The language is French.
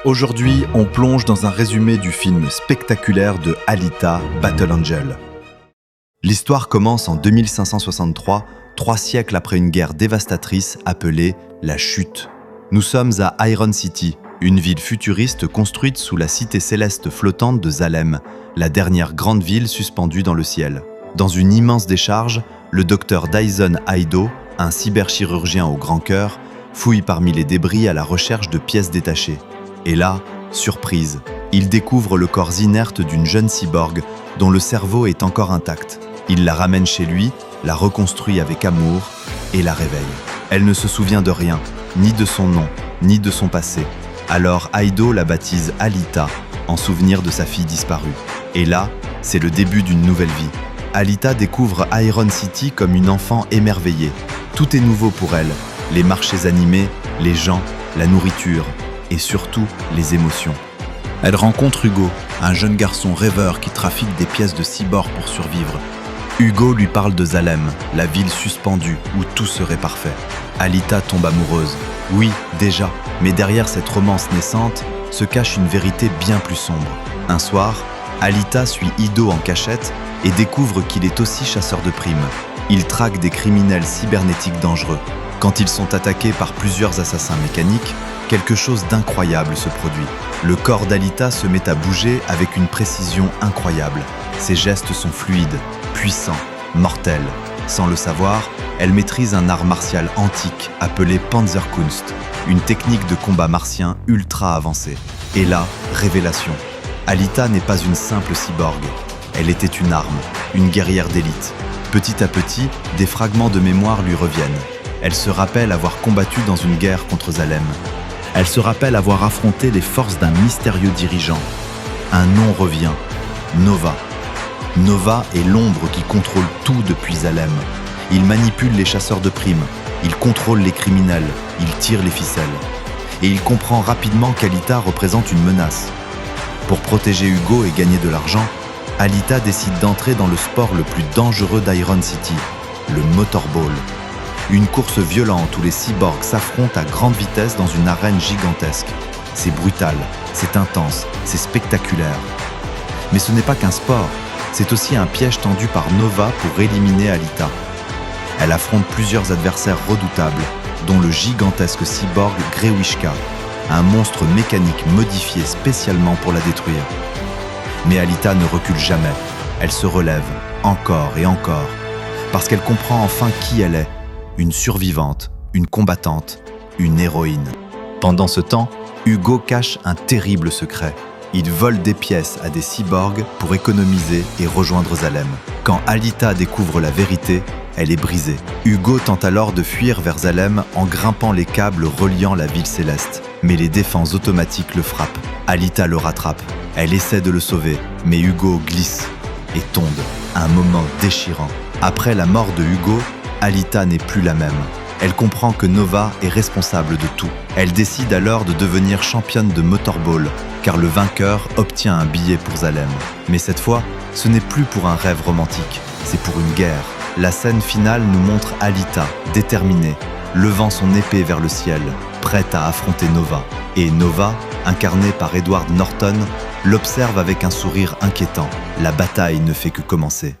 Aujourd'hui, on plonge dans un résumé du film spectaculaire de Alita, Battle Angel. L'histoire commence en 2563, 3 siècles après une guerre dévastatrice appelée la Chute. Nous sommes à Iron City, une ville futuriste construite sous la cité céleste flottante de Zalem, la dernière grande ville suspendue dans le ciel. Dans une immense décharge, le docteur Dyson Ido, un cyberchirurgien au grand cœur, fouille parmi les débris à la recherche de pièces détachées. Et là, surprise, il découvre le corps inerte d'une jeune cyborg dont le cerveau est encore intact. Il la ramène chez lui, la reconstruit avec amour et la réveille. Elle ne se souvient de rien, ni de son nom, ni de son passé. Alors Ido la baptise Alita, en souvenir de sa fille disparue. Et là, c'est le début d'une nouvelle vie. Alita découvre Iron City comme une enfant émerveillée. Tout est nouveau pour elle, les marchés animés, les gens, la nourriture et surtout les émotions. Elle rencontre Hugo, un jeune garçon rêveur qui trafique des pièces de cyborg pour survivre. Hugo lui parle de Zalem, la ville suspendue où tout serait parfait. Alita tombe amoureuse. Oui, déjà, mais derrière cette romance naissante se cache une vérité bien plus sombre. Un soir, Alita suit Ido en cachette et découvre qu'il est aussi chasseur de primes. Il traque des criminels cybernétiques dangereux. Quand ils sont attaqués par plusieurs assassins mécaniques, quelque chose d'incroyable se produit. Le corps d'Alita se met à bouger avec une précision incroyable. Ses gestes sont fluides, puissants, mortels. Sans le savoir, elle maîtrise un art martial antique appelé Panzerkunst, une technique de combat martien ultra avancée. Et là, révélation. Alita n'est pas une simple cyborg. Elle était une arme, une guerrière d'élite. Petit à petit, des fragments de mémoire lui reviennent. Elle se rappelle avoir combattu dans une guerre contre Zalem. Elle se rappelle avoir affronté les forces d'un mystérieux dirigeant. Un nom revient, Nova. Nova est l'ombre qui contrôle tout depuis Zalem. Il manipule les chasseurs de primes, il contrôle les criminels, il tire les ficelles. Et il comprend rapidement qu'Alita représente une menace. Pour protéger Hugo et gagner de l'argent, Alita décide d'entrer dans le sport le plus dangereux d'Iron City, le motorball. Une course violente où les cyborgs s'affrontent à grande vitesse dans une arène gigantesque. C'est brutal, c'est intense, c'est spectaculaire. Mais ce n'est pas qu'un sport, c'est aussi un piège tendu par Nova pour éliminer Alita. Elle affronte plusieurs adversaires redoutables, dont le gigantesque cyborg Grewishka, un monstre mécanique modifié spécialement pour la détruire. Mais Alita ne recule jamais, elle se relève, encore et encore, parce qu'elle comprend enfin qui elle est. Une survivante, une combattante, une héroïne. Pendant ce temps, Hugo cache un terrible secret. Il vole des pièces à des cyborgs pour économiser et rejoindre Zalem. Quand Alita découvre la vérité, elle est brisée. Hugo tente alors de fuir vers Zalem en grimpant les câbles reliant la ville céleste. Mais les défenses automatiques le frappent. Alita le rattrape. Elle essaie de le sauver, mais Hugo glisse et tombe. Un moment déchirant. Après la mort de Hugo, Alita n'est plus la même. Elle comprend que Nova est responsable de tout. Elle décide alors de devenir championne de motorball, car le vainqueur obtient un billet pour Zalem. Mais cette fois, ce n'est plus pour un rêve romantique, c'est pour une guerre. La scène finale nous montre Alita, déterminée, levant son épée vers le ciel, prête à affronter Nova. Et Nova, incarnée par Edward Norton, l'observe avec un sourire inquiétant. La bataille ne fait que commencer.